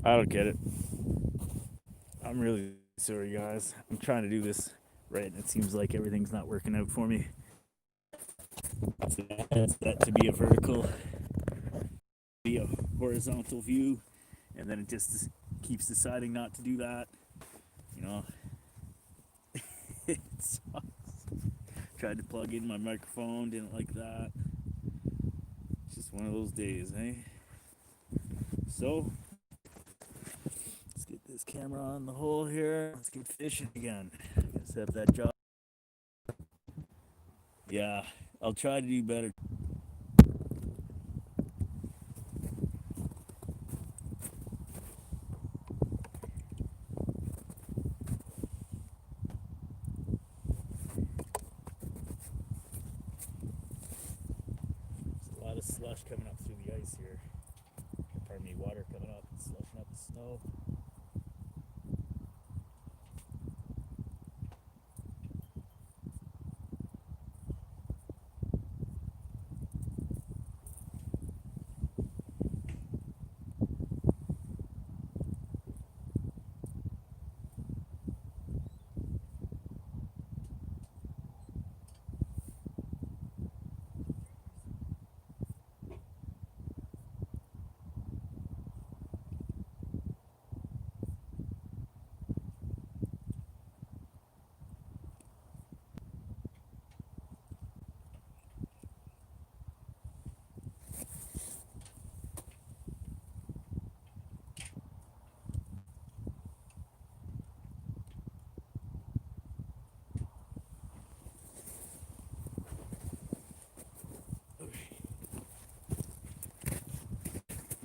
I don't get it. I'm really sorry, guys. I'm trying to do this right, and it seems like everything's not working out for me. It's set to be a vertical, be a horizontal view, and then it just keeps deciding not to do that. You know, it sucks. Tried to plug in my microphone, didn't like that. It's just one of those days, eh? So, let's get this camera on the hole here. Let's get fishing again. Let's have that job. Yeah, I'll try to do better. There's a lot of slush coming up through the ice here. Pardon me, water coming up and slushing up the snow.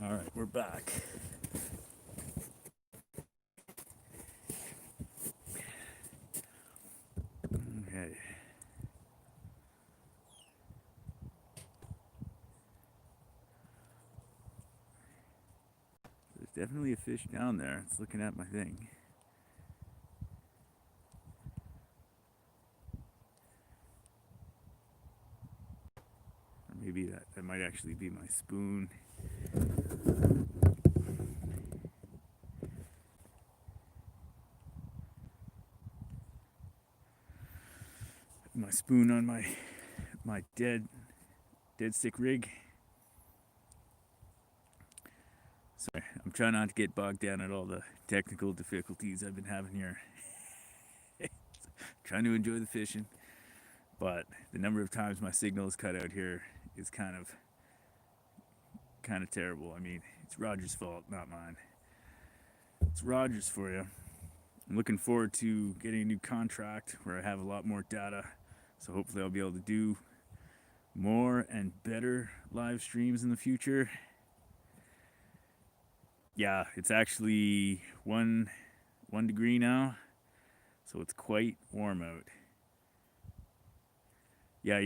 All right, we're back. Okay. There's definitely a fish down there. It's looking at my thing. Or maybe that might actually be my spoon. My spoon on my dead stick rig. Sorry, I'm trying not to get bogged down at all the technical difficulties I've been having here. Trying to enjoy the fishing, but the number of times my signal is cut out here is kind of terrible. I mean, it's Roger's fault, not mine. It's Roger's for you. I'm looking forward to getting a new contract where I have a lot more data, so hopefully I'll be able to do more and better live streams in the future. Yeah, it's actually 1 degree now, so it's quite warm out. Yeah,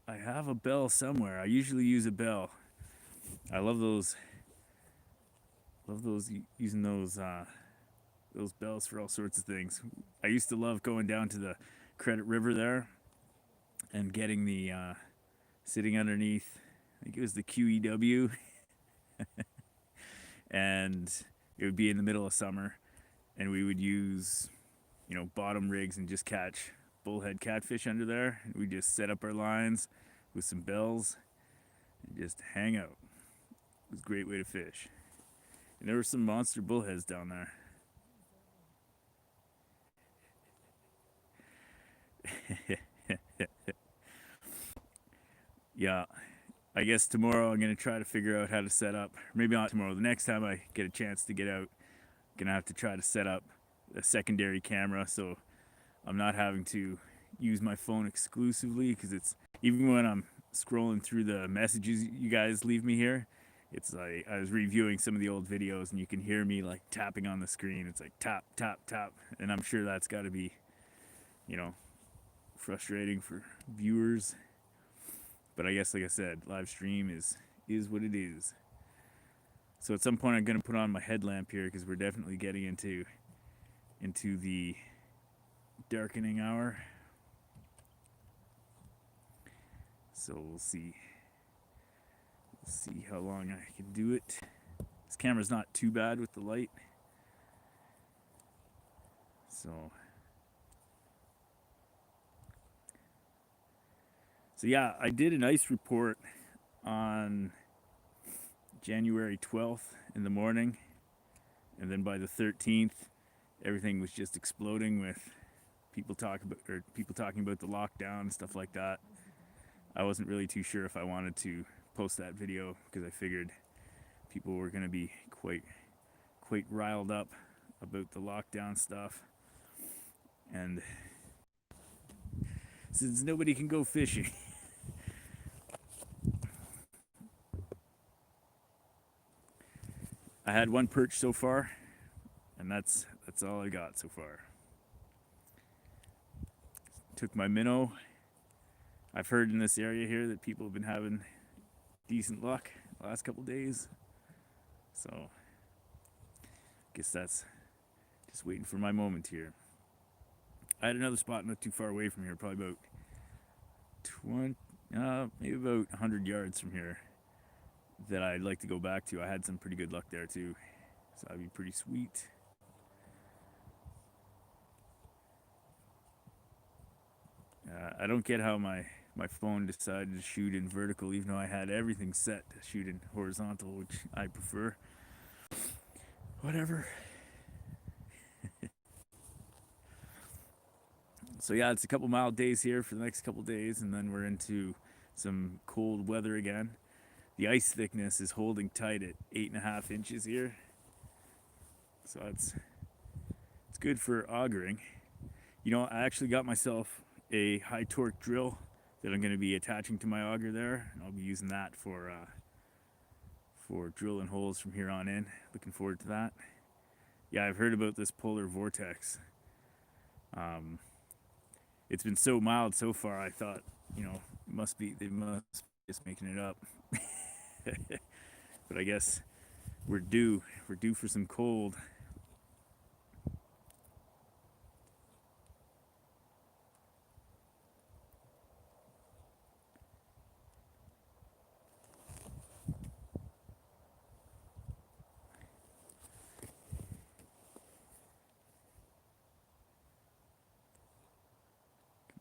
I have a bell somewhere. I usually use a bell. I love those. Using those bells for all sorts of things. I used to love going down to the Credit River there and getting the sitting underneath. I think it was the QEW, and it would be in the middle of summer, and we would use bottom rigs and just catch bullhead catfish under there. We just set up our lines with some bells and just hang out. It was a great way to fish. And there were some monster bullheads down there. Yeah, I guess tomorrow I'm gonna try to figure out how to set up. Maybe not tomorrow. The next time I get a chance to get out, I'm gonna have to try to set up a secondary camera so I'm not having to use my phone exclusively, because it's even when I'm scrolling through the messages you guys leave me here, it's like I was reviewing some of the old videos and you can hear me like tapping on the screen. It's like tap tap tap, and I'm sure that's got to be frustrating for viewers. But I guess, like I said, live stream is what it is. So at some point I'm gonna put on my headlamp here because we're definitely getting into the darkening hour. So we'll see how long I can do it. This camera's not too bad with the light. So yeah, I did an ice report on January 12th in the morning, and then by the 13th, everything was just exploding with people talking about the lockdown and stuff like that. I wasn't really too sure if I wanted to post that video because I figured people were going to be quite riled up about the lockdown stuff. And since nobody can go fishing, I had one perch so far, and that's all I got so far. Took my minnow. I've heard in this area here that people have been having decent luck the last couple days. So I guess that's just waiting for my moment here. I had another spot not too far away from here, probably about 20, maybe about 100 yards from here, that I'd like to go back to. I had some pretty good luck there too, so that'd be pretty sweet. I don't get how my phone decided to shoot in vertical, even though I had everything set to shoot in horizontal, which I prefer. Whatever. So yeah, it's a couple mild days here for the next couple days, and then we're into some cold weather again. The ice thickness is holding tight at 8.5 inches here, so it's good for augering. You know, I actually got myself a high torque drill that I'm going to be attaching to my auger there, and I'll be using that for drilling holes from here on in. Looking forward to that. Yeah, I've heard about this polar vortex. It's been so mild so far, I thought, you know, they must be just making it up. But I guess we're due for some cold.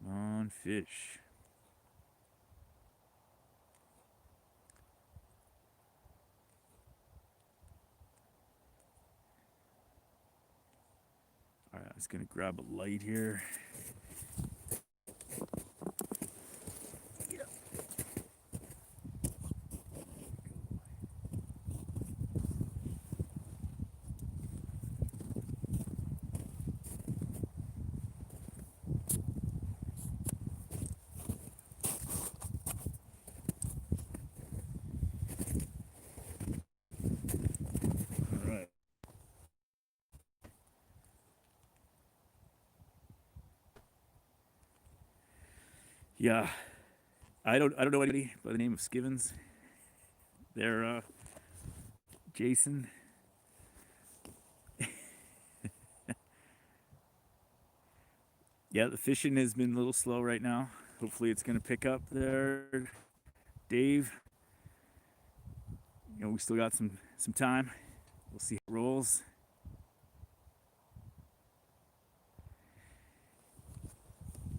Come on, fish. All right, I was gonna grab a light here. Yeah, I don't know anybody by the name of Skivens. They're Jason. Yeah, the fishing has been a little slow right now. Hopefully it's going to pick up there, Dave. You know, we still got some time. We'll see how it rolls.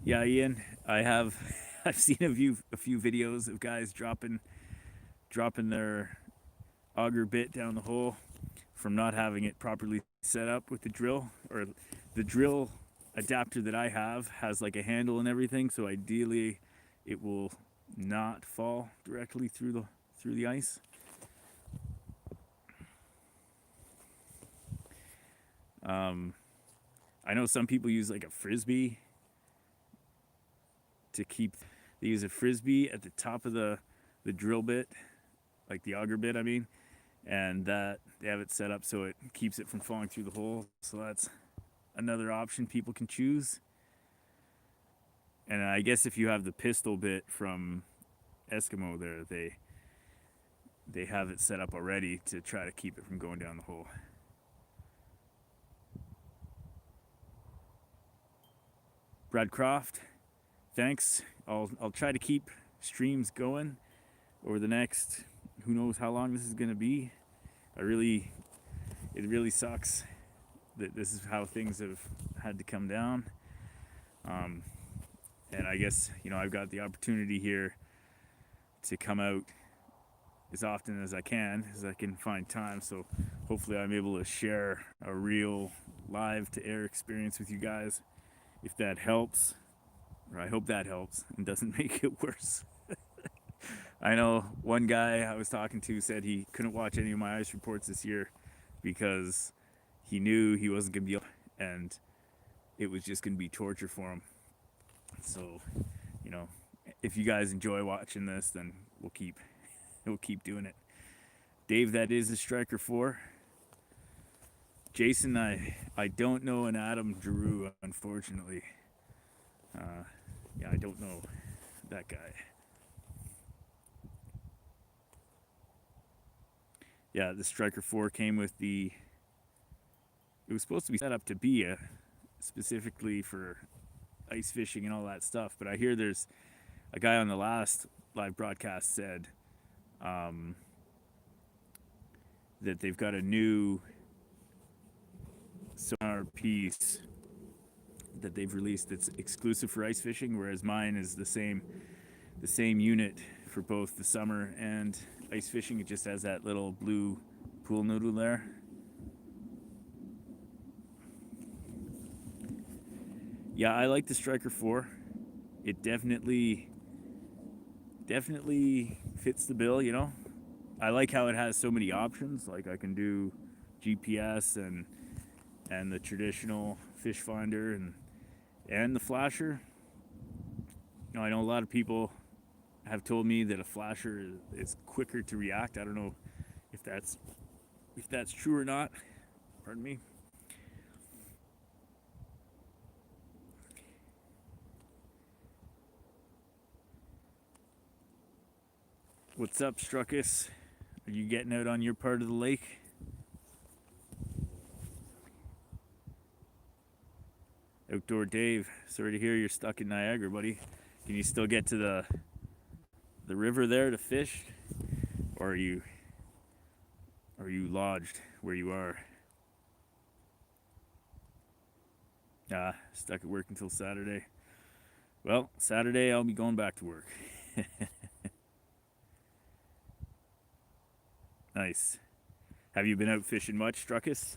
Yeah, Ian, I've seen a few videos of guys dropping their auger bit down the hole from not having it properly set up with the drill. Or the drill adapter that I have has like a handle and everything, so ideally it will not fall directly through the ice. I know some people use like a frisbee to keep. They use a frisbee at the top of the drill bit, like the auger bit, I mean, and that they have it set up so it keeps it from falling through the hole. So that's another option people can choose. And I guess if you have the pistol bit from Eskimo there, they have it set up already to try to keep it from going down the hole. Brad Croft, thanks. I'll try to keep streams going over the next, who knows how long this is going to be. it really sucks that this is how things have had to come down. And I guess, I've got the opportunity here to come out as often as I can find time. So hopefully I'm able to share a real live to air experience with you guys. If that helps, or I hope that helps and doesn't make it worse. I know one guy I was talking to said he couldn't watch any of my ice reports this year because he knew he wasn't going to be able, and it was just going to be torture for him. So, if you guys enjoy watching this, then we'll keep doing it. Dave, that is a striker 4. Jason, I don't know an Adam Giroux, unfortunately. Yeah, I don't know that guy. Yeah, the striker 4 came with it was supposed to be set up to be specifically for ice fishing and all that stuff, but I hear there's a guy on the last live broadcast said that they've got a new sonar piece that they've released that's exclusive for ice fishing, whereas mine is the same unit for both the summer and ice fishing. It just has that little blue pool noodle there. Yeah, I like the Striker 4. It definitely fits the bill, I like how it has so many options. Like I can do GPS and the traditional fish finder and the flasher. I know a lot of people have told me that a flasher is quicker to react. I don't know if that's true or not. Pardon me. What's up, Struckus? Are you getting out on your part of the lake? Outdoor Dave, sorry to hear you're stuck in Niagara, buddy. Can you still get to the river there to fish? Or are you lodged where you are? Stuck at work until Saturday. Well, Saturday I'll be going back to work. Nice. Have you been out fishing much, Struckus?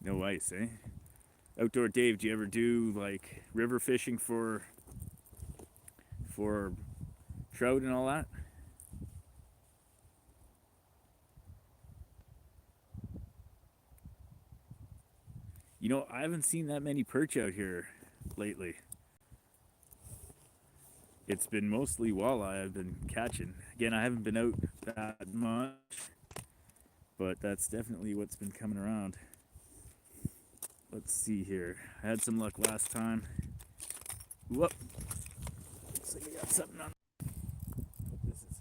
No ice, eh? Outdoor Dave, do you ever do like river fishing for trout and all that? I haven't seen that many perch out here lately. It's been mostly walleye I've been catching. Again, I haven't been out that much, but that's definitely what's been coming around. Let's see here. I had some luck last time. Whoop. Looks like I got something on. This is.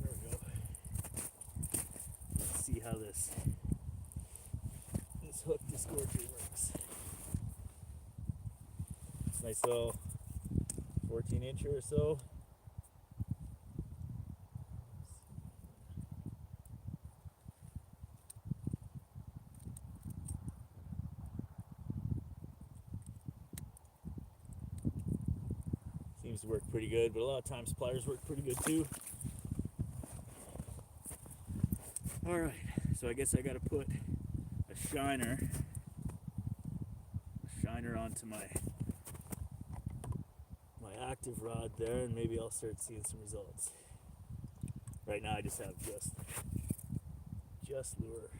There we go. Let's see how this hook disgorger works. It's a nice little 14-incher or so. Seems to work pretty good, but a lot of times pliers work pretty good too. Alright, so I guess I gotta put a shiner onto my active rod there, and maybe I'll start seeing some results. Right now I just have just lure.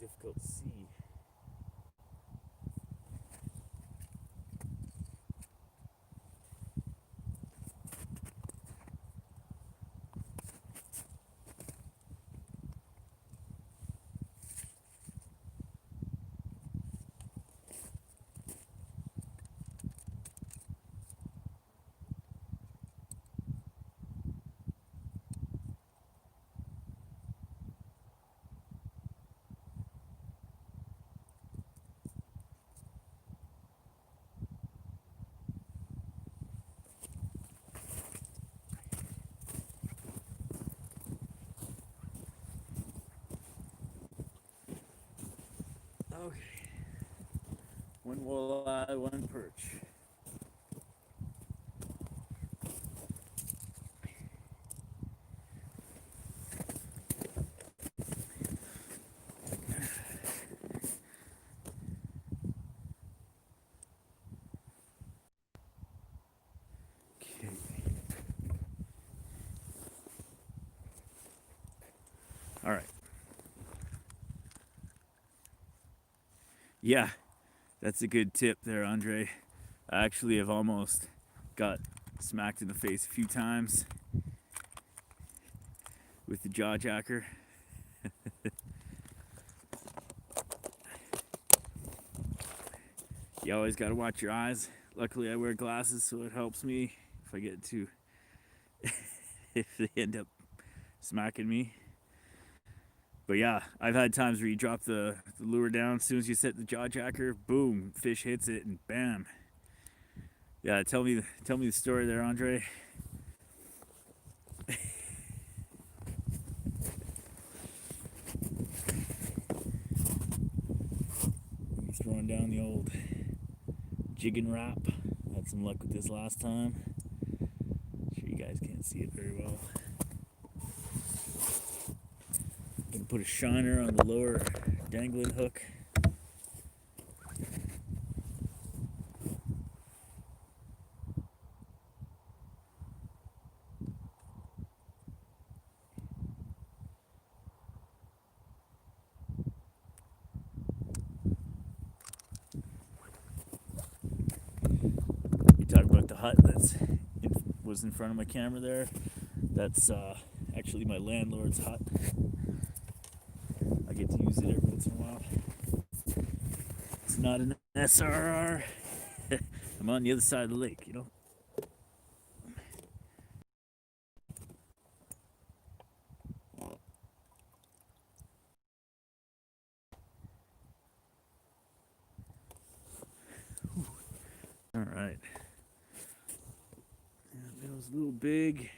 difficult to see. Okay. One walleye, one perch. Okay. All right. Yeah, that's a good tip there, Andre. I actually have almost got smacked in the face a few times with the jaw jacker. You always got to watch your eyes. Luckily, I wear glasses, so it helps me if I get to, if they end up smacking me. But yeah, I've had times where you drop the lure down, as soon as you set the jaw jacker, boom, fish hits it, and bam. Yeah, tell me the story there, Andre. He's throwing down the old jig and wrap. Had some luck with this last time. Sure you guys can't see it very well. Gonna put a shiner on the lower dangling hook. You talk about the hut that's was in front of my camera there. That's actually my landlord's hut. I get to use it every once in a while. It's not an SRR. I'm on the other side of the lake, you know. All right. That was a little big.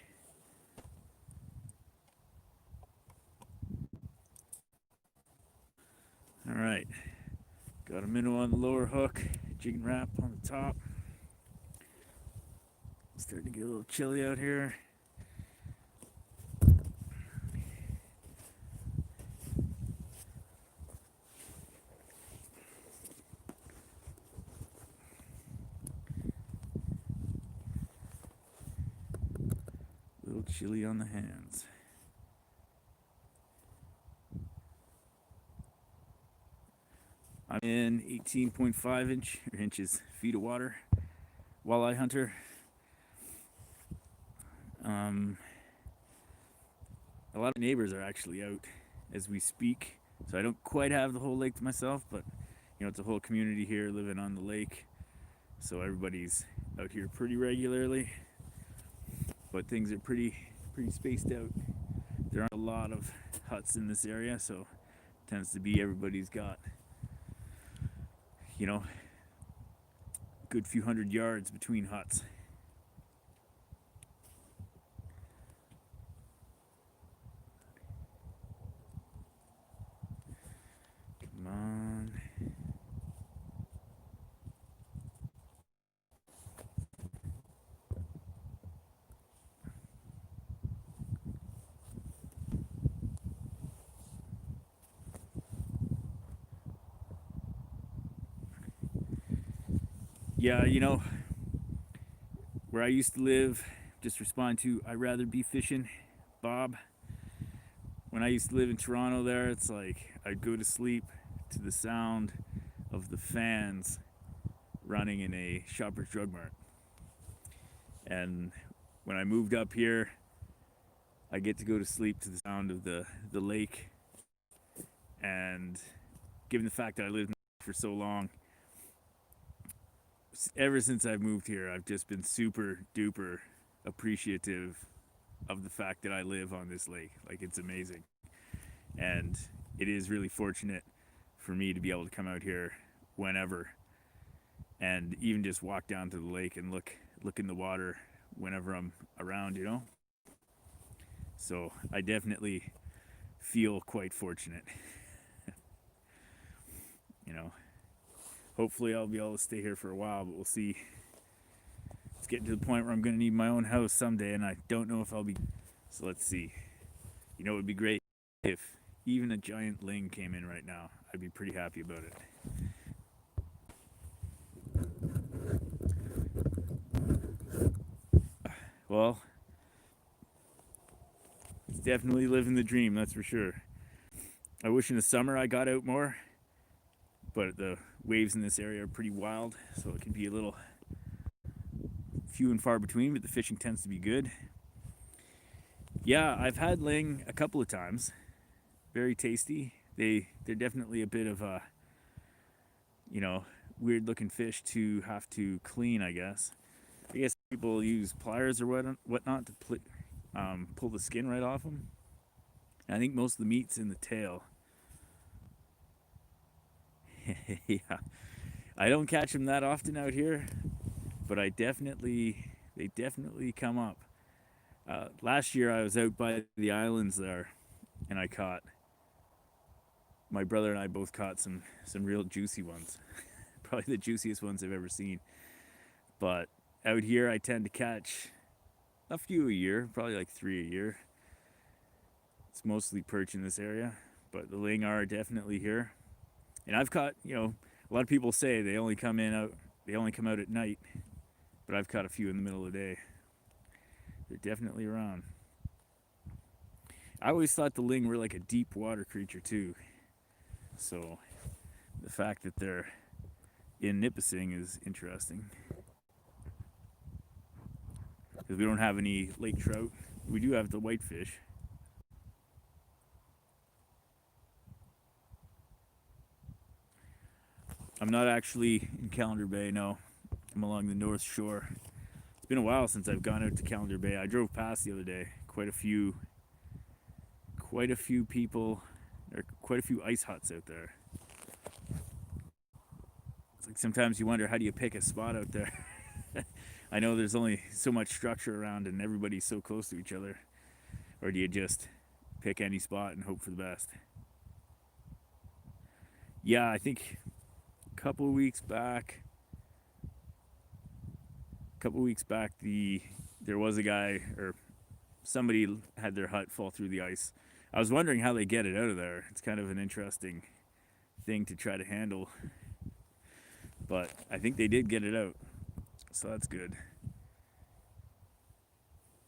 All right. Got a minnow on the lower hook, jig and wrap on the top. Starting to get a little chilly out here. A little chilly on the hands. I'm in 18.5 inches feet of water. Walleye hunter. A lot of neighbors are actually out as we speak, so I don't quite have the whole lake to myself, but you know, it's a whole community here living on the lake, so everybody's out here pretty regularly, but things are pretty spaced out. There aren't a lot of huts in this area, so it tends to be everybody's got, you know, a good few hundred yards between huts. Come on. Yeah, you know, where I used to live, just respond to, I'd rather be fishing, Bob. when I used to live in Toronto there, it's like I'd go to sleep to the sound of the fans running in a Shoppers Drug Mart. And when I moved up here, I get to go to sleep to the sound of the lake. And given the fact that I lived for so long, ever since I've moved here, I've just been super duper appreciative of the fact that I live on this lake. Like, it's amazing. And it is really fortunate for me to be able to come out here whenever and even just walk down to the lake and look in the water whenever I'm around, you know? So I definitely feel quite fortunate. You know, hopefully I'll be able to stay here for a while, but we'll see. It's getting to the point where I'm going to need my own house someday, and I don't know if I'll be. So let's see. You know, it would be great if even a giant ling came in right now. I'd be pretty happy about it. Well, it's definitely living the dream, that's for sure. I wish in the summer I got out more, but the waves in this area are pretty wild, so it can be a little few and far between, but the fishing tends to be good. Yeah, I've had ling a couple of times. Very tasty. They're definitely a bit of a, you know, weird looking fish to have to clean, I guess. I guess people use pliers or whatnot to pull the skin right off them. And I think most of the meat's in the tail. Yeah, I don't catch them that often out here, but they definitely come up. Last year I was out by the islands there, and my brother and I both caught some real juicy ones. Probably the juiciest ones I've ever seen. But out here I tend to catch a few a year, probably like 3 a year. It's mostly perch in this area, but the ling are definitely here. And I've caught, you know, a lot of people say they only come out at night, but I've caught a few in the middle of the day. They're definitely around. I always thought the ling were like a deep water creature too. So the fact that they're in Nipissing is interesting. Because we don't have any lake trout. We do have the whitefish. I'm not actually in Calendar Bay, no. I'm along the North Shore. It's been a while since I've gone out to Calendar Bay. I drove past the other day. Quite a few people, or quite a few ice huts out there. It's like sometimes you wonder, how do you pick a spot out there? I know there's only so much structure around and everybody's so close to each other. Or do you just pick any spot and hope for the best? Yeah, I think a couple of weeks back, there was a guy, or somebody had their hut fall through the ice. I was wondering how they get it out of there. It's kind of an interesting thing to try to handle. But I think they did get it out, so that's good.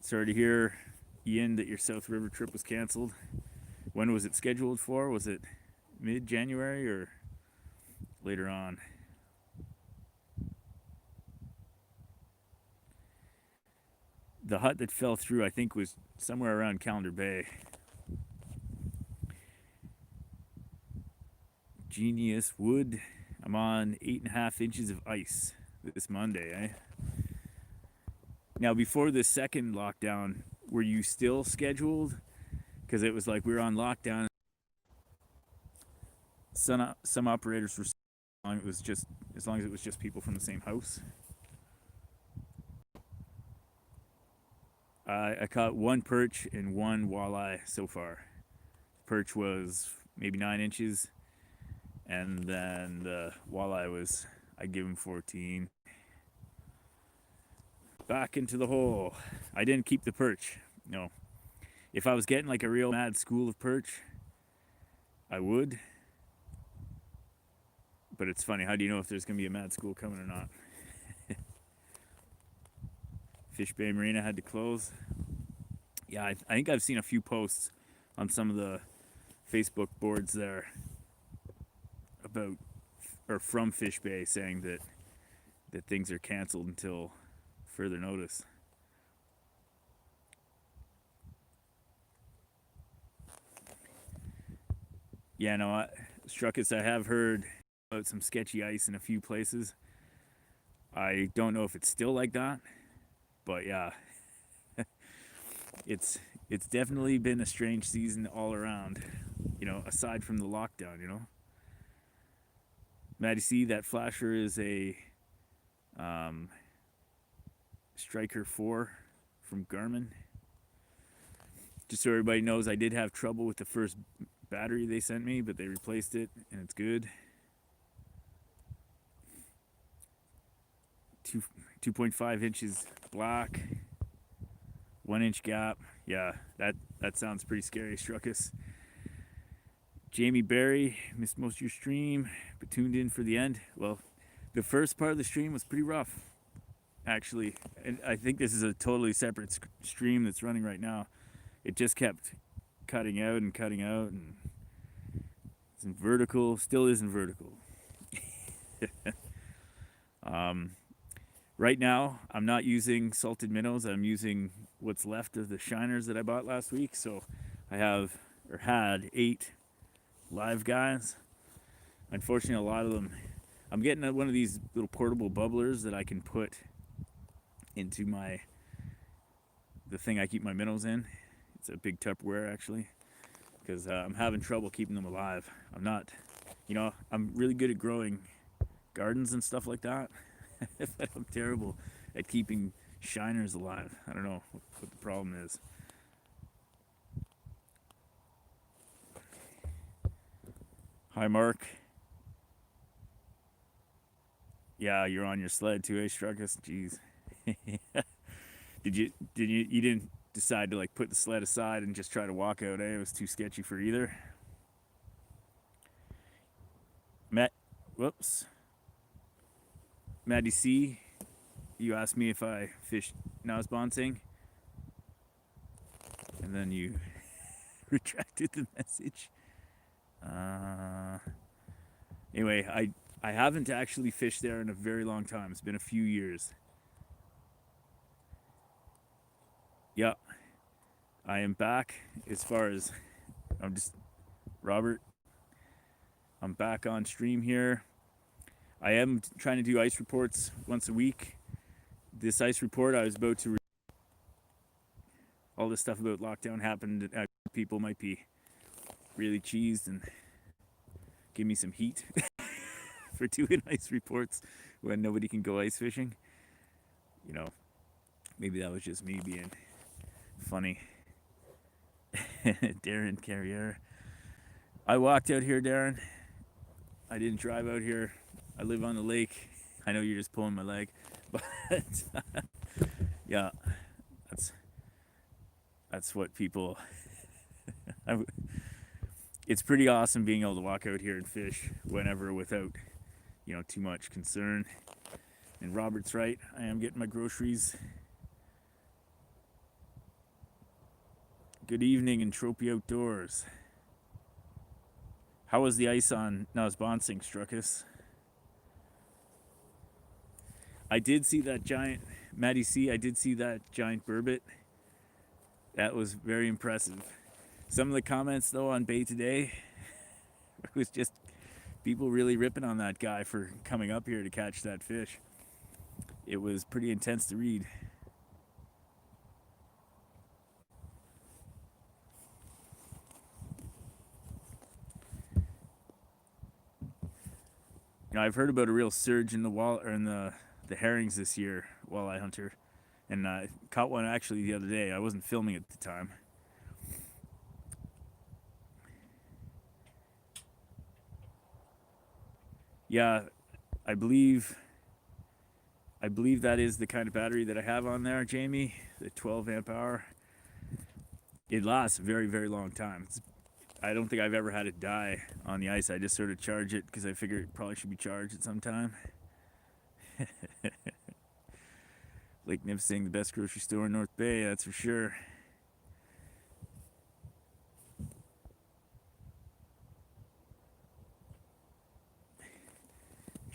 Sorry to hear, Ian, that your South River trip was canceled. When was it scheduled for? Was it mid-January or later on? The hut that fell through, I think, was somewhere around Calendar Bay. Genius Wood. I'm on 8.5 inches of ice this Monday, eh? Now, before the second lockdown, were you still scheduled? Because it was like we were on lockdown. Some operators were as long as it was just people from the same house. I caught one perch and one walleye so far. Perch was maybe 9 inches, and then the walleye was, I'd give him 14. Back into the hole. I didn't keep the perch. No. If I was getting like a real mad school of perch, I would. But it's funny, how do you know if there's going to be a mad school coming or not? Fish Bay Marina had to close. Yeah, I think I've seen a few posts on some of the Facebook boards there about or from Fish Bay saying that things are canceled until further notice. Yeah, no, Struckus, I have heard about some sketchy ice in a few places. I don't know if it's still like that, but yeah, it's definitely been a strange season all around, aside from the lockdown. Maddie C, that flasher is a Striker 4 from Garmin. Just so everybody knows, I did have trouble with the first battery they sent me, but they replaced it and it's good. 2.5 inches black, 1 inch gap. Yeah, that sounds pretty scary, Struckus. Jamie Berry, missed most of your stream, but tuned in for the end. Well, the first part of the stream was pretty rough, actually. And I think this is a totally separate stream that's running right now. It just kept cutting out, and it's in vertical, still isn't vertical. Right now, I'm not using salted minnows. I'm using what's left of the shiners that I bought last week. So I had 8 live guys. Unfortunately, a lot of them, I'm getting one of these little portable bubblers that I can put into the thing I keep my minnows in. It's a big Tupperware, actually, because I'm having trouble keeping them alive. I'm really good at growing gardens and stuff like that, but I'm terrible at keeping shiners alive. I don't know what the problem is. Hi, Mark. Yeah, you're on your sled too, eh, Struckus? Jeez. You didn't decide to put the sled aside and just try to walk out, eh? It was too sketchy for either. Maddie C, you asked me if I fished nosbonsing, and then you retracted the message. Anyway, I haven't actually fished there in a very long time. It's been a few years. Yeah, I am back as far as Robert, I'm back on stream here. I am trying to do ice reports once a week. This ice report I was about to all this stuff about lockdown happened. People might be really cheesed and give me some heat for doing ice reports when nobody can go ice fishing. Maybe that was just me being funny. Darren Carrier. I walked out here, Darren. I didn't drive out here. I live on the lake. I know you're just pulling my leg, but yeah, that's what people. It's pretty awesome being able to walk out here and fish whenever without, too much concern. And Robert's right. I am getting my groceries. Good evening, Entropy Outdoors. How was the ice on nosbonsing, Struckus? I did see that giant, Maddie C, I did see that giant burbot. That was very impressive. Some of the comments, though, on Bay Today, it was just people really ripping on that guy for coming up here to catch that fish. It was pretty intense to read. I've heard about a real surge in the herrings this year, walleye hunter, and I caught one actually the other day. I wasn't filming at the time. Yeah, I believe that is the kind of battery that I have on there, Jamie, the 12 amp hour. It lasts a very, very long time. I don't think I've ever had it die on the ice. I just sort of charge it because I figure it probably should be charged at some time. Lake Nipissing, the best grocery store in North Bay, that's for sure.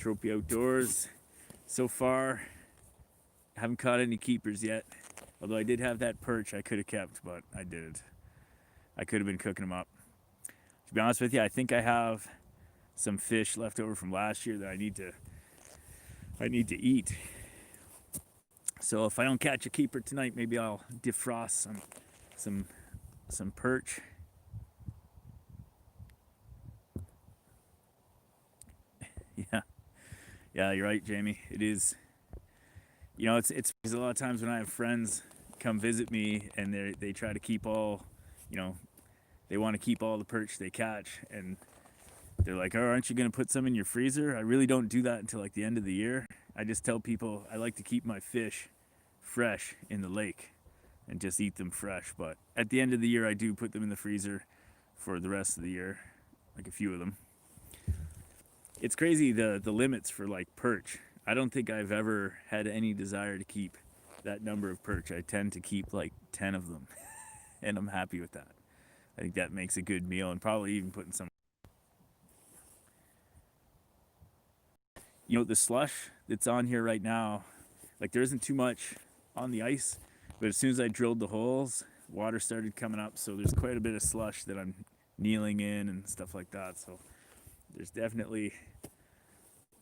Trophy Outdoors. So far, haven't caught any keepers yet. Although I did have that perch I could have kept, but I didn't. I could have been cooking them up. To be honest with you, I think I have some fish left over from last year that I need to eat. So if I don't catch a keeper tonight, maybe I'll defrost some perch. Yeah, you're right, Jamie. It is. You know, it's because a lot of times when I have friends come visit me and they try to keep all, you know, they want to keep all the perch they catch, and they're like, "Oh, aren't you going to put some in your freezer?" I really don't do that until like the end of the year. I just tell people I like to keep my fish fresh in the lake and just eat them fresh. But at the end of the year, I do put them in the freezer for the rest of the year, like a few of them. It's crazy the limits for like perch. I don't think I've ever had any desire to keep that number of perch. I tend to keep like 10 of them, and I'm happy with that. I think that makes a good meal, and probably even putting some. You know, the slush that's on here right now, like there isn't too much on the ice, but as soon as I drilled the holes, water started coming up, so there's quite a bit of slush that I'm kneeling in and stuff like that. So there's definitely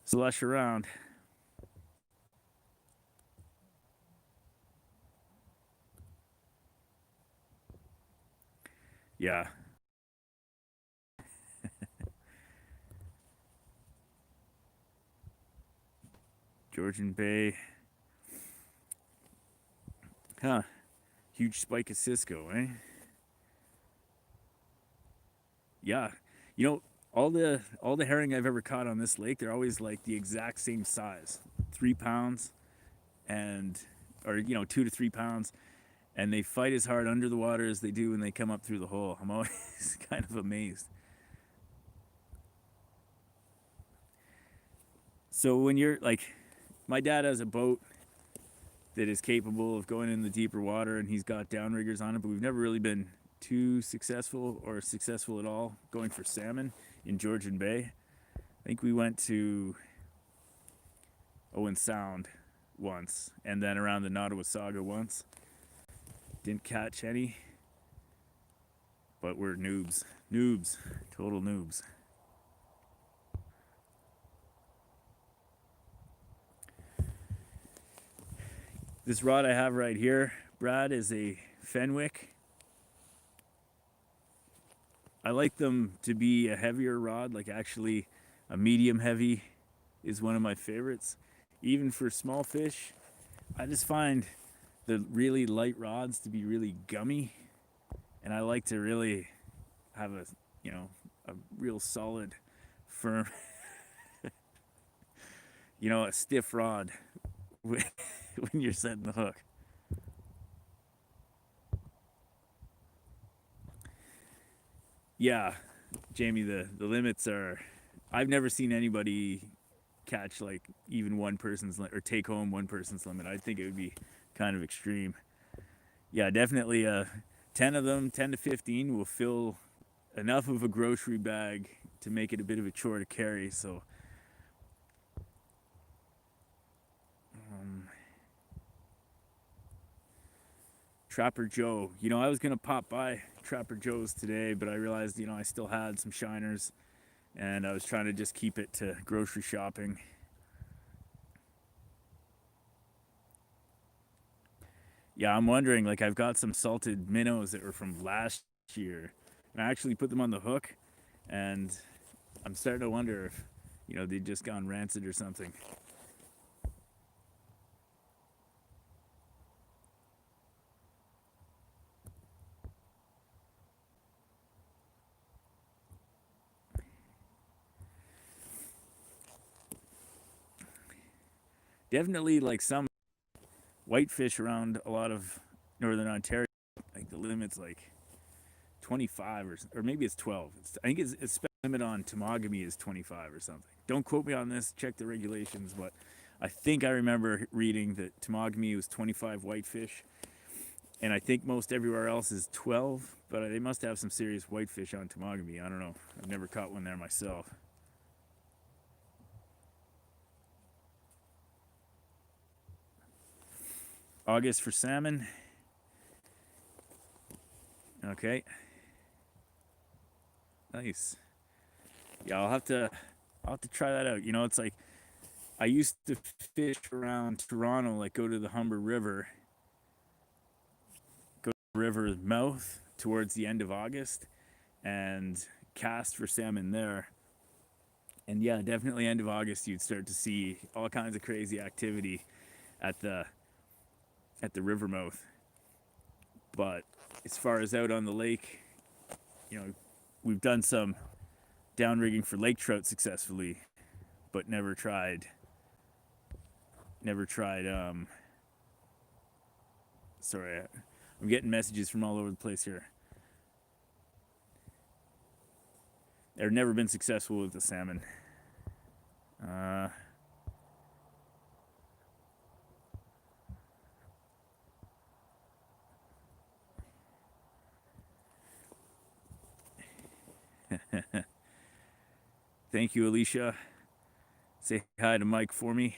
slush around. Yeah. Georgian Bay. Huh. Huge spike of Cisco, eh? Yeah. You know, all the herring I've ever caught on this lake, they're always like the exact same size. 3 pounds and or 2 to 3 pounds, and they fight as hard under the water as they do when they come up through the hole. I'm always kind of amazed. So when you're like, my dad has a boat that is capable of going in the deeper water, and he's got downriggers on it, but we've never really been too successful or successful at all going for salmon in Georgian Bay. I think we went to Owen Sound once, and then around the Nottawasaga once. Didn't catch any, but we're noobs, total noobs. This rod I have right here, Brad, is a Fenwick. I like them to be a heavier rod, like actually a medium heavy is one of my favorites. Even for small fish, I just find the really light rods to be really gummy, and I like to really have a real solid, firm, a stiff rod when you're setting the hook. Yeah, Jamie, the limits are, I've never seen anybody catch like even one person's or take home one person's limit. I think it would be kind of extreme. Yeah, definitely 10 of them, 10 to 15 will fill enough of a grocery bag to make it a bit of a chore to carry. So Trapper Joe, I was gonna pop by Trapper Joe's today, but I realized I still had some shiners, and I was trying to just keep it to grocery shopping. Yeah, I'm wondering, like, I've got some salted minnows that were from last year, and I actually put them on the hook, and I'm starting to wonder if they'd just gone rancid or something. Definitely like some whitefish around a lot of northern Ontario, like the limit's like 25 or maybe it's 12. I think it's limit on Temagami is 25 or something. Don't quote me on this, check the regulations, but I think I remember reading that Temagami was 25 whitefish, and I think most everywhere else is 12, but they must have some serious whitefish on Temagami. I don't know. I've never caught one there myself. August for salmon. Okay. Nice. Yeah, I'll have to try that out. You know, it's like I used to fish around Toronto, like go to the Humber River, go to the river mouth towards the end of August and cast for salmon there. And yeah, definitely end of August you'd start to see all kinds of crazy activity at the river mouth. But as far as out on the lake, you know, we've done some downrigging for lake trout successfully, but never tried sorry, I'm getting messages from all over the place here. They've never been successful with the salmon. Uh, Thank you, Alicia. Say hi to Mike for me.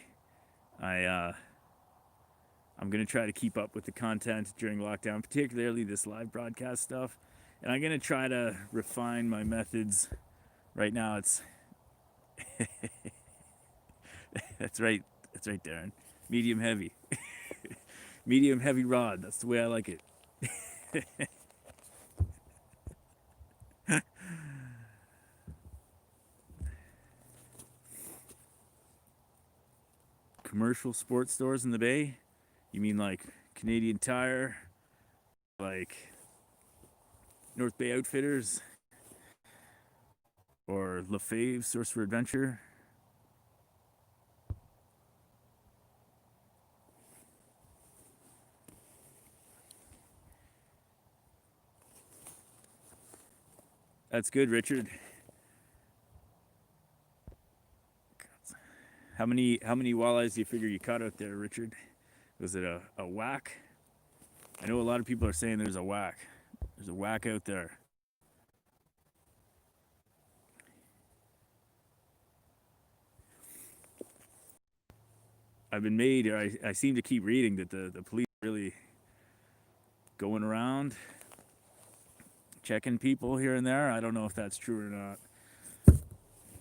I'm gonna try to keep up with the content during lockdown, particularly this live broadcast stuff, and I'm gonna try to refine my methods. Right now, it's that's right, Darren. Medium heavy, medium heavy rod. That's the way I like it. Commercial sports stores in the Bay? You mean like Canadian Tire, like North Bay Outfitters, or Lefebvre Source for Adventure? That's good, Richard. How many walleyes do you figure you caught out there, Richard? Was it a whack? I know a lot of people are saying there's a whack. There's a whack out there. I've been made, or I seem to keep reading that the police are really going around checking people here and there. I don't know if that's true or not.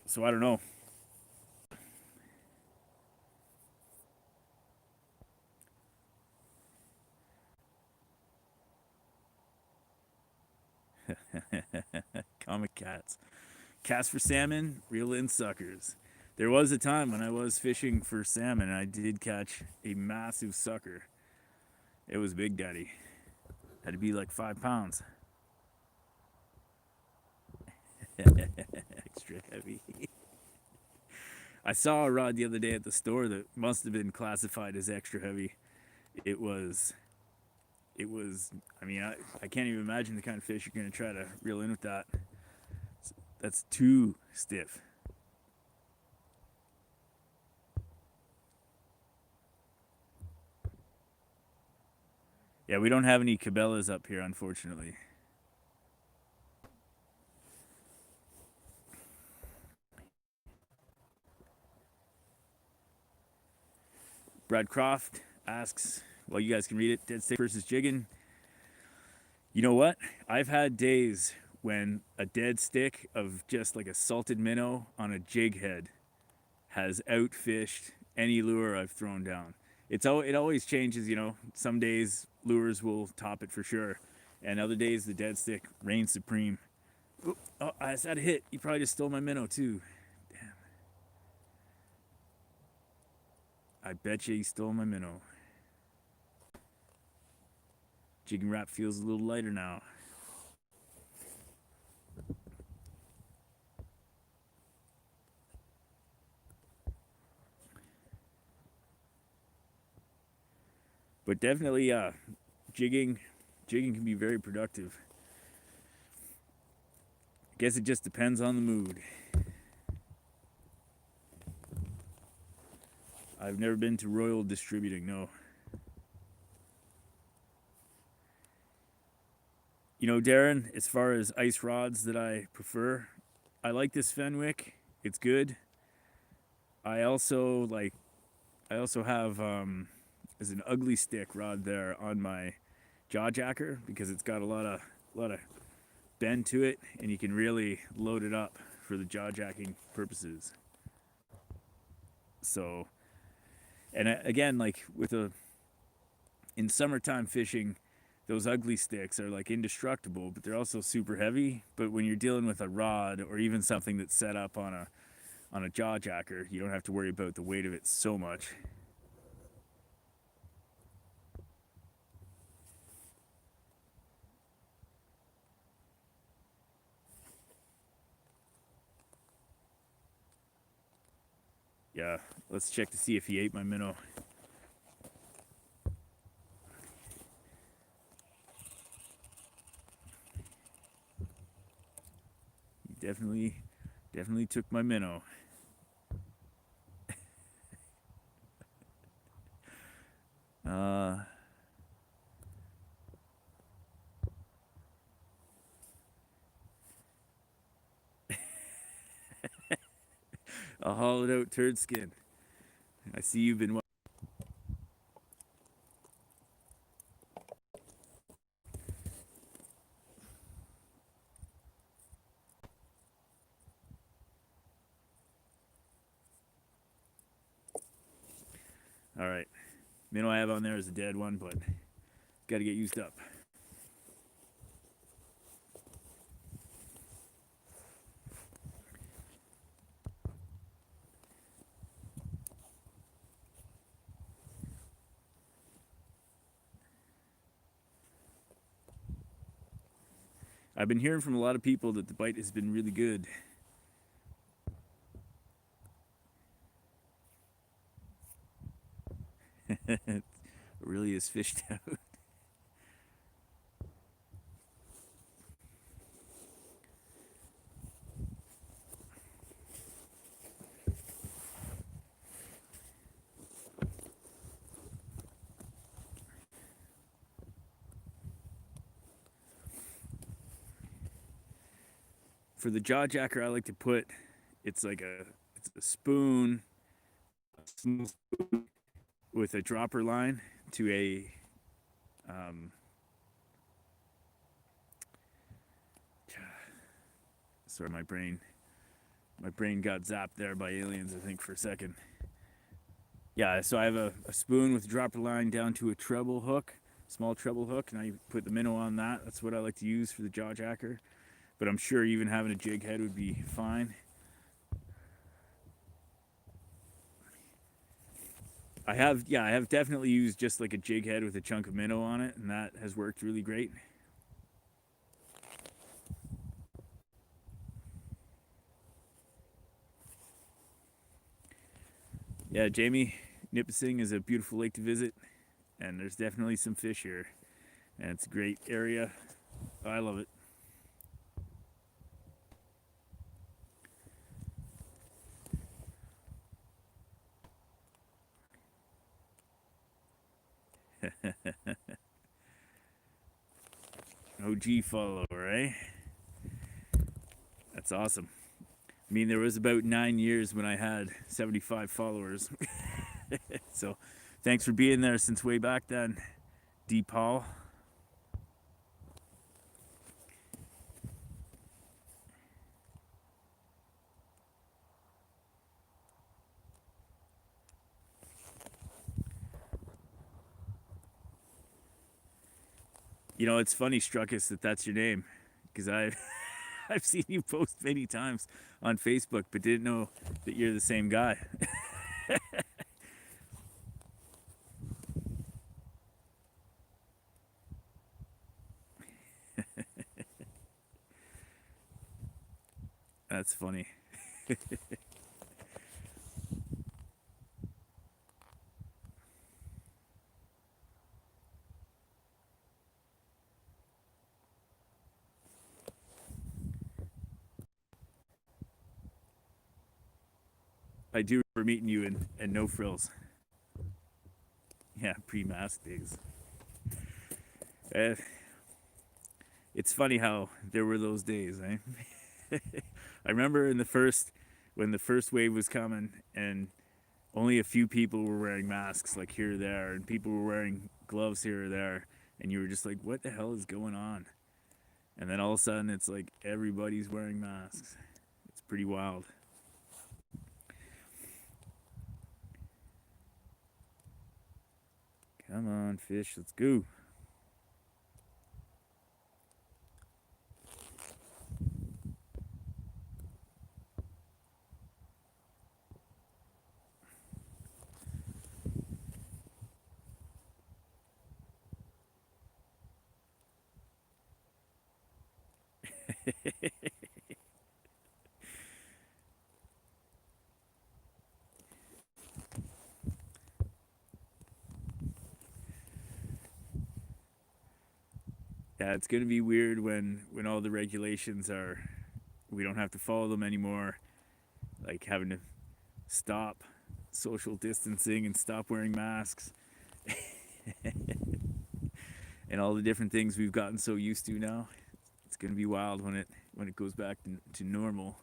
So I don't know. Comic cats. Cast for salmon, reel in suckers. There was a time when I was fishing for salmon and I did catch a massive sucker. It was Big Daddy. Had to be like 5 pounds. Extra heavy. I saw a rod the other day at the store that must have been classified as extra heavy. It was, I mean, I can't even imagine the kind of fish you're going to try to reel in with that. That's too stiff. Yeah, we don't have any Cabela's up here, unfortunately. Brad Croft asks, well, you guys can read it, dead stick versus jigging. You know what? I've had days when a dead stick of just like a salted minnow on a jig head has outfished any lure I've thrown down. It always changes, you know. Some days lures will top it for sure, and other days the dead stick reigns supreme. Oh, I just had a hit. You probably just stole my minnow too. Damn. I bet you stole my minnow. Jigging wrap feels a little lighter now. But definitely, jigging can be very productive. I guess it just depends on the mood. I've never been to Royal Distributing, no. You know, Darren, as far as ice rods that I prefer, I like this Fenwick. It's good. I also have an ugly stick rod there on my jaw jacker because it's got a lot of bend to it, and you can really load it up for the jaw jacking purposes. So, and again, like in summertime fishing, those ugly sticks are like indestructible, but they're also super heavy. But when you're dealing with a rod or even something that's set up on a jaw jacker, you don't have to worry about the weight of it so much. Yeah, let's check to see if he ate my minnow. He definitely took my minnow. A hollowed out turd skin. I see you've been. All right, minnow I have on there is a dead one, but got to get used up. I've been hearing from a lot of people that the bite has been really good. It really is fished out. For the jaw jacker, I like to put it's a spoon, a small spoon with a dropper line to a sorry, my brain got zapped there by aliens, I think, for a second. Yeah, so I have a spoon with a dropper line down to a treble hook, small treble hook, and I put the minnow on that. That's what I like to use for the jaw jacker. But I'm sure even having a jig head would be fine. I have definitely used just like a jig head with a chunk of minnow on it, and that has worked really great. Yeah, Jamie, Nipissing is a beautiful lake to visit, and there's definitely some fish here, and it's a great area. I love it. OG follower, eh? That's awesome. I mean, there was about 9 years when I had 75 followers. So thanks for being there since way back then, D. Paul. You know, it's funny, Struckus, that that's your name, because I've seen you post many times on Facebook, but didn't know that you're the same guy. That's funny. I do remember meeting you in No Frills. Yeah, pre-mask days. It's funny how there were those days, eh? I remember when the first wave was coming, and only a few people were wearing masks, like here or there, and people were wearing gloves here or there, and you were just like, what the hell is going on? And then all of a sudden, it's like everybody's wearing masks. It's pretty wild. Come on, fish, let's go. Yeah, it's gonna be weird when all the regulations are, we don't have to follow them anymore, like having to stop social distancing and stop wearing masks and all the different things we've gotten so used to now. It's gonna be wild when it goes back to normal.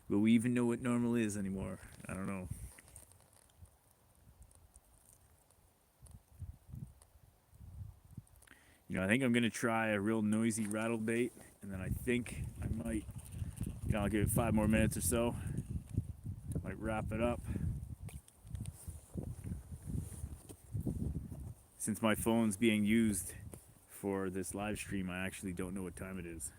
Will we even know what normal is anymore? I don't know. You know, I think I'm gonna try a real noisy rattle bait, and then I think I might, you know, I'll give it 5 more minutes or so. Might wrap it up. Since my phone's being used for this live stream, I actually don't know what time it is.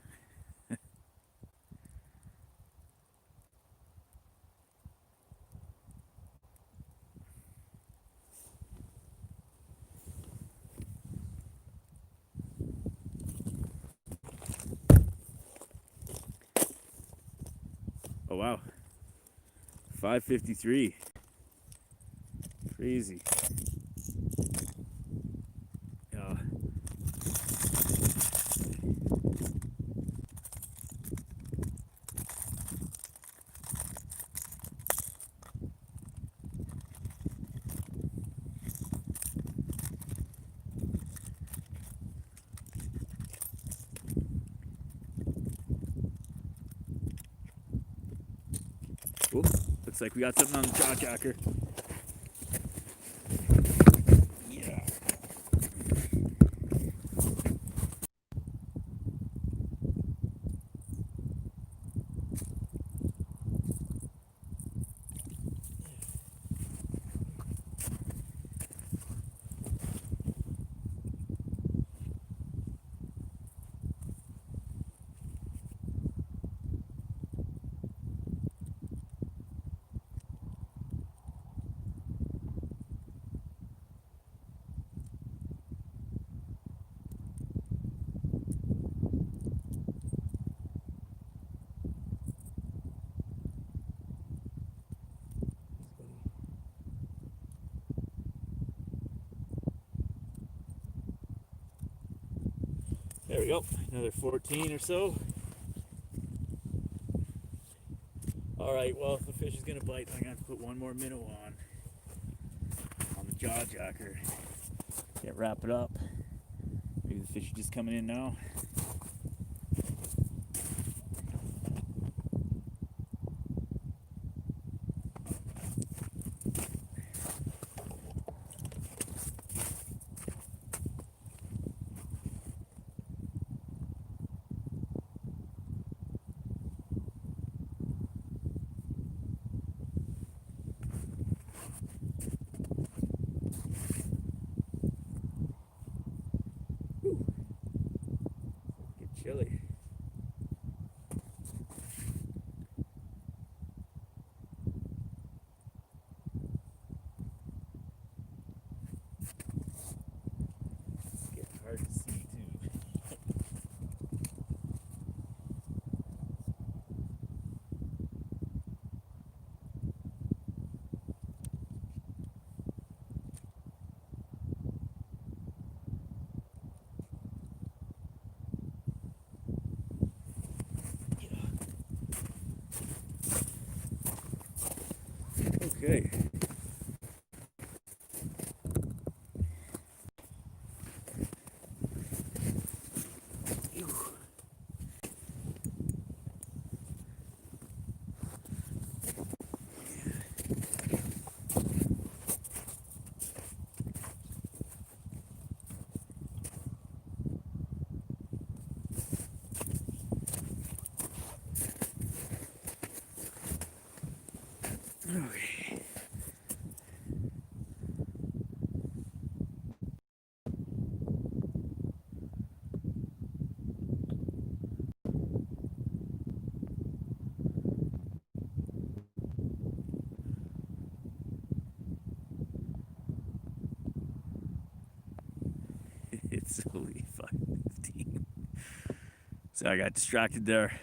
Oh wow, 5:53. Crazy. Yeah. Oh, looks like we got something on the jaw jacker. Yeah. There we go, another 14 or so. All right, well, if the fish is gonna bite, I'm gonna have to put one more minnow on the jaw jacker. Can't wrap it up. Maybe the fish is just coming in now. Get chilly. It's getting hard to see too. Okay. It's only 5:15. So I got distracted there.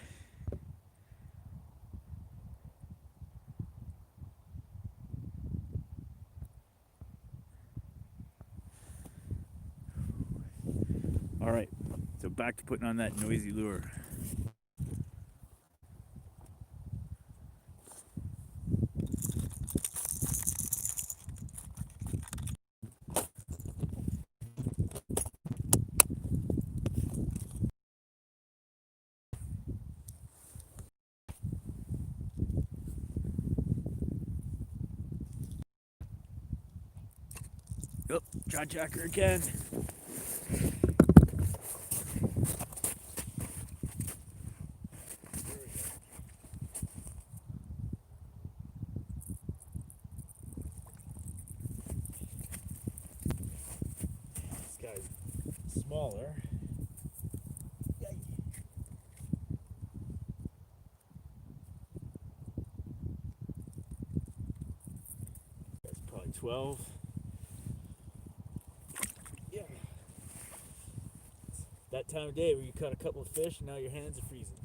All right, so back to putting on that noisy lure. Oh, jaw jacker again. This guy's smaller. That's probably 12. Yeah. That time of day where you caught a couple of fish and now your hands are freezing.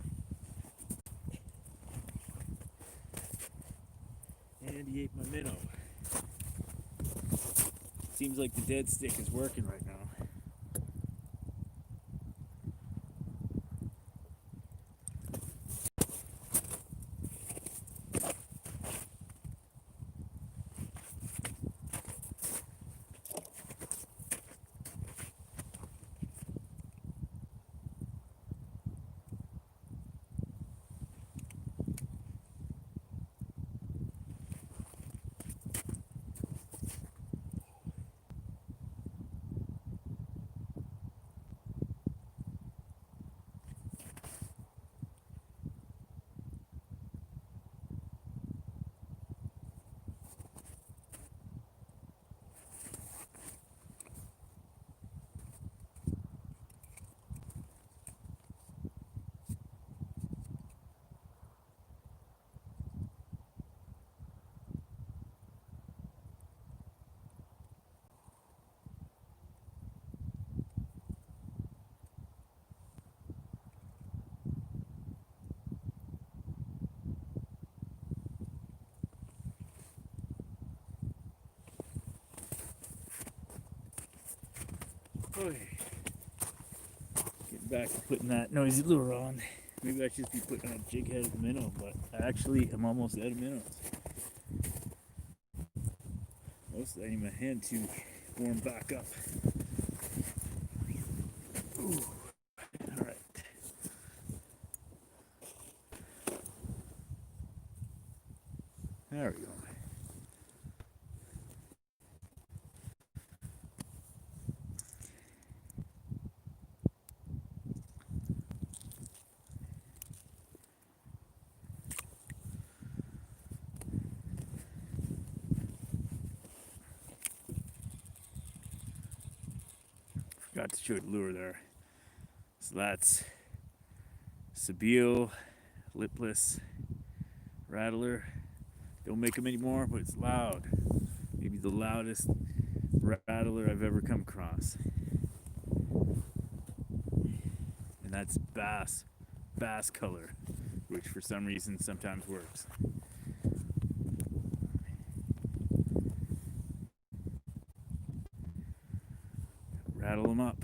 And he ate my minnow. Seems like the dead stick is working right now. Okay. Getting back to putting that noisy lure on. Maybe I should be putting on a jig-headed minnow, but I actually am almost out of minnows. Mostly I need my hand to warm back up. Ooh. All right. There we go. Forgot to show the lure there. So that's Sabile lipless rattler. Don't make them anymore, but it's loud. Maybe the loudest rattler I've ever come across. And that's bass color, which for some reason sometimes works. Rattle them up.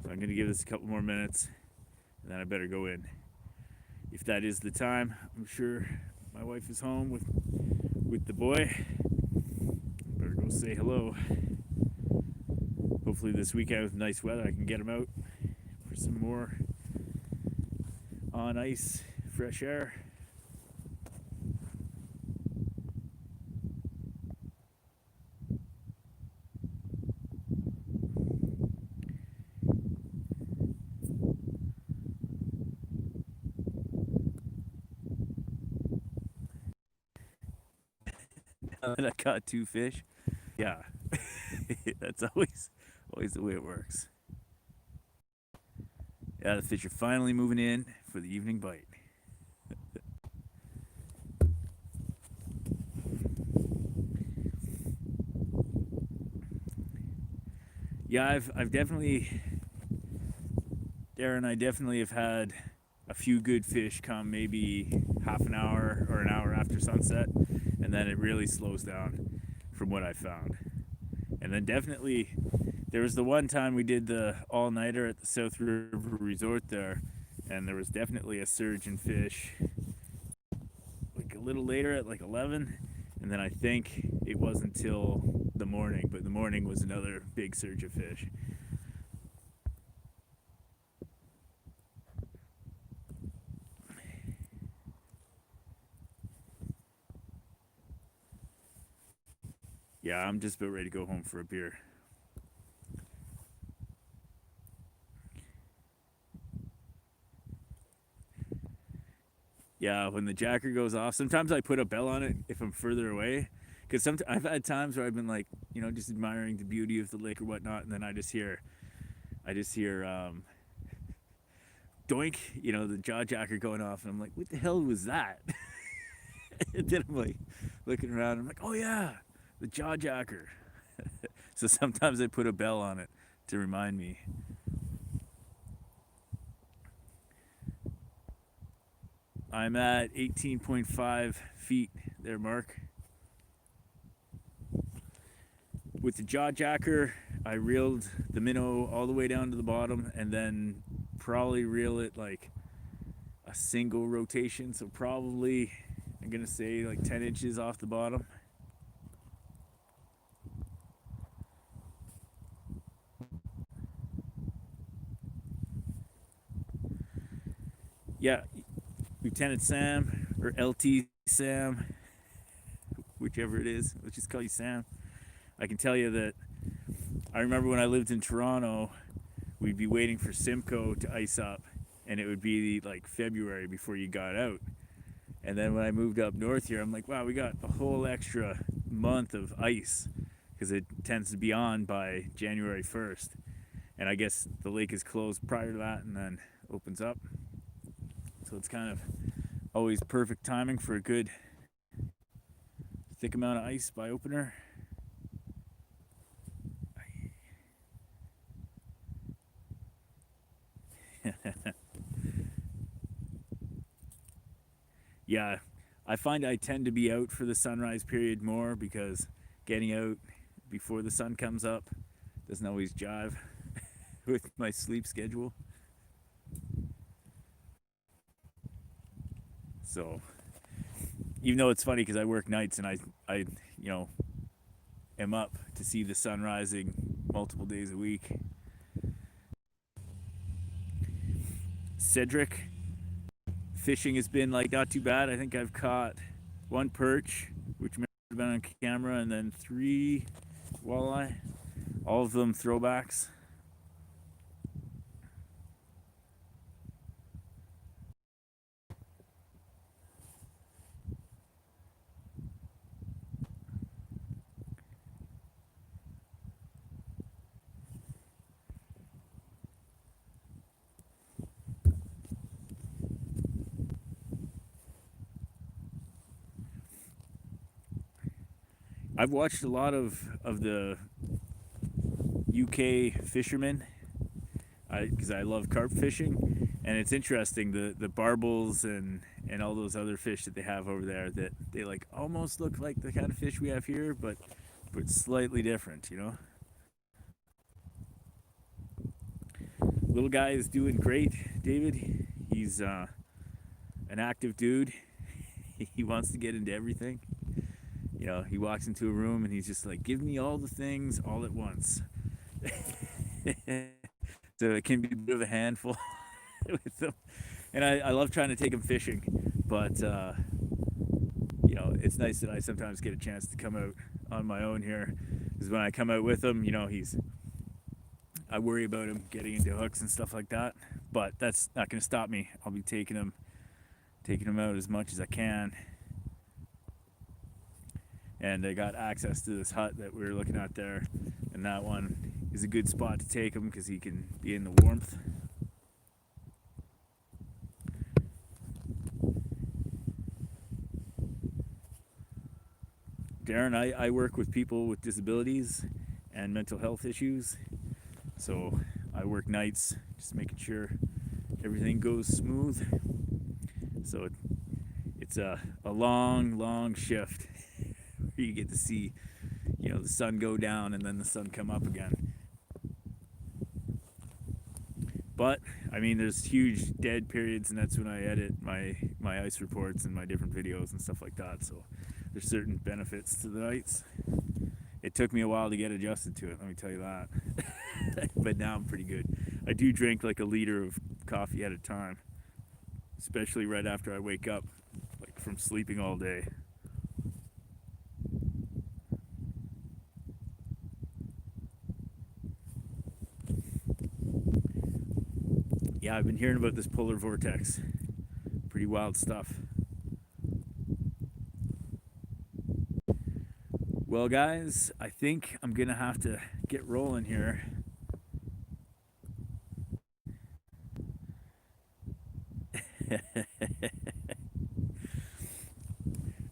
So I'm going to give this a couple more minutes, and then I better go in. If that is the time, I'm sure my wife is home with the boy. Better go say hello. Hopefully this weekend with nice weather I can get him out for some more on ice, fresh air. And I caught 2 fish. Yeah, that's always the way it works. Yeah, the fish are finally moving in for the evening bite. Yeah, I've definitely, Darren, I definitely have had a few good fish come maybe half an hour or an hour after sunset, and then it really slows down from what I found. And then definitely, there was the one time we did the all-nighter at the South River Resort there, and there was definitely a surge in fish like a little later at like 11, and then I think it wasn't until the morning, but the morning was another big surge of fish. Yeah, I'm just about ready to go home for a beer. Yeah, when the jacker goes off, sometimes I put a bell on it if I'm further away, because sometimes I've had times where I've been like, just admiring the beauty of the lake or whatnot, and then I just hear doink, the jaw jacker going off, and I'm like, what the hell was that? And then I'm like looking around, I'm like, oh yeah, the jaw jacker. So sometimes I put a bell on it to remind me. I'm at 18.5 feet there, Mark. With the jaw jacker, I reeled the minnow all the way down to the bottom, and then probably reel it like a single rotation. So probably, I'm gonna say like 10 inches off the bottom. Yeah, Lieutenant Sam or LT Sam, whichever it is. Let's just call you Sam. I can tell you that I remember when I lived in Toronto, we'd be waiting for Simcoe to ice up, and it would be like February before you got out. And then when I moved up north here, I'm like, wow, we got a whole extra month of ice because it tends to be on by January 1st. And I guess the lake is closed prior to that and then opens up. So it's kind of always perfect timing for a good thick amount of ice by opener. Yeah, I find I tend to be out for the sunrise period more because getting out before the sun comes up doesn't always jive with my sleep schedule. So, even though it's funny because I work nights and I, you know, am up to see the sun rising multiple days a week. Cedric, fishing has been like not too bad. I think I've caught one perch, which may have been on camera, and then 3 walleye, all of them throwbacks. I've watched a lot of the UK fishermen because I love carp fishing, and it's interesting the barbels and all those other fish that they have over there that they like almost look like the kind of fish we have here, but slightly different, you know. Little guy is doing great, David. He's an active dude. He wants to get into everything. You know, he walks into a room and he's just like, give me all the things all at once. So it can be a bit of a handful with them. And I love trying to take him fishing, but you know, it's nice that I sometimes get a chance to come out on my own here. Because when I come out with him, you know, I worry about him getting into hooks and stuff like that. But that's not going to stop me. I'll be taking him out as much as I can. And I got access to this hut that we were looking at there, and that one is a good spot to take him because he can be in the warmth. Darren, I work with people with disabilities and mental health issues. So I work nights, just making sure everything goes smooth. So it's a long shift where you get to see, you know, the sun go down and then the sun come up again. But I mean, there's huge dead periods, and that's when I edit my ice reports and my different videos and stuff like that. So there's certain benefits to the nights. It took me a while to get adjusted to it, let me tell you that. But now I'm pretty good. I do drink like a liter of coffee at a time, especially right after I wake up, like from sleeping all day. Yeah, I've been hearing about this polar vortex. Pretty wild stuff. Well, guys, I think I'm gonna have to get rolling here.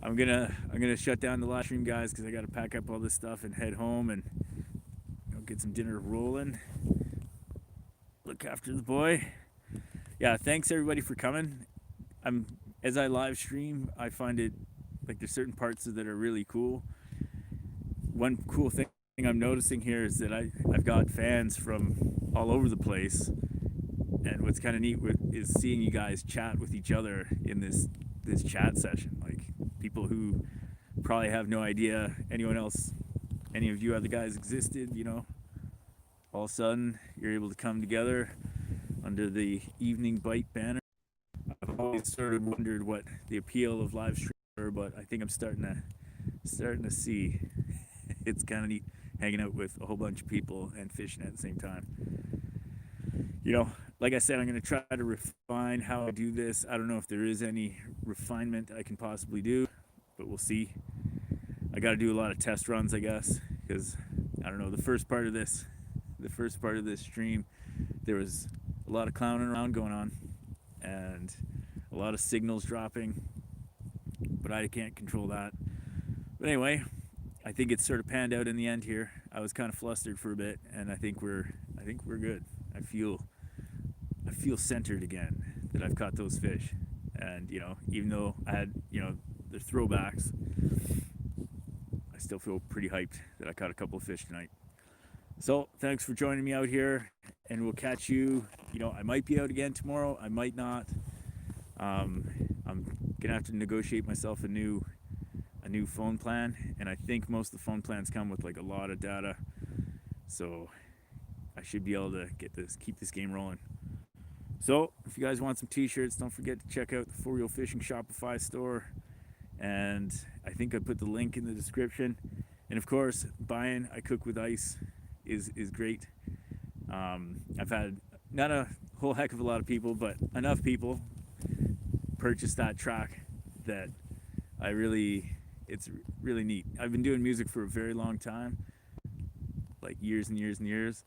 I'm gonna shut down the live stream, guys, because I gotta pack up all this stuff and head home and, you know, get some dinner rolling. Look after the boy. Yeah, thanks everybody for coming. As I live stream, I find it like there's certain parts that are really cool. One cool thing I'm noticing here is that I've got fans from all over the place, and what's kind of neat is seeing you guys chat with each other in this chat session. Like people who probably have no idea any of you other guys existed, you know. All of a sudden, you're able to come together under the Evening Bite banner. I've always sort of wondered what the appeal of live stream were, but I think I'm starting to see. It's kind of neat hanging out with a whole bunch of people and fishing at the same time. You know, like I said, I'm going to try to refine how I do this. I don't know if there is any refinement I can possibly do, but we'll see. I got to do a lot of test runs, I guess, because I don't know, the first part of this stream, there was a lot of clowning around going on and a lot of signals dropping, but I can't control that. But anyway, I think it's sort of panned out in the end here. I was kind of flustered for a bit, and I think we're good. I feel centered again, that I've caught those fish. And, you know, even though I had, you know, the throwbacks, I still feel pretty hyped that I caught a couple of fish tonight. So thanks for joining me out here, and we'll catch you. You know, I might be out again tomorrow, I might not. I'm gonna have to negotiate myself a new phone plan, and I think most of the phone plans come with like a lot of data, so I should be able to keep this game rolling. So if you guys want some t-shirts, don't forget to check out the For Real Fishing Shopify store, and I think I put the link in the description. And of course, buying I Cook with Ice is great. I've had not a whole heck of a lot of people, but enough people purchase that track that it's really neat. I've been doing music for a very long time, like years and years and years,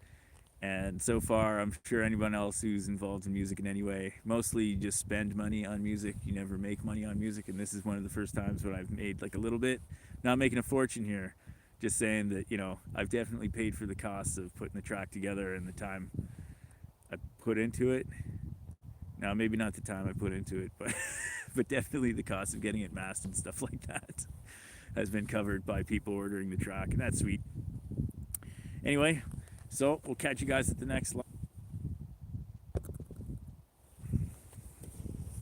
and so far I'm sure anyone else who's involved in music in any way, mostly you just spend money on music, you never make money on music, and this is one of the first times when I've made like a little bit. Not making a fortune here, just saying that, you know, I've definitely paid for the costs of putting the track together and the time I put into it. Now, maybe not the time I put into it, but but definitely the cost of getting it mastered and stuff like that has been covered by people ordering the track, and that's sweet. Anyway, so we'll catch you guys at the next live.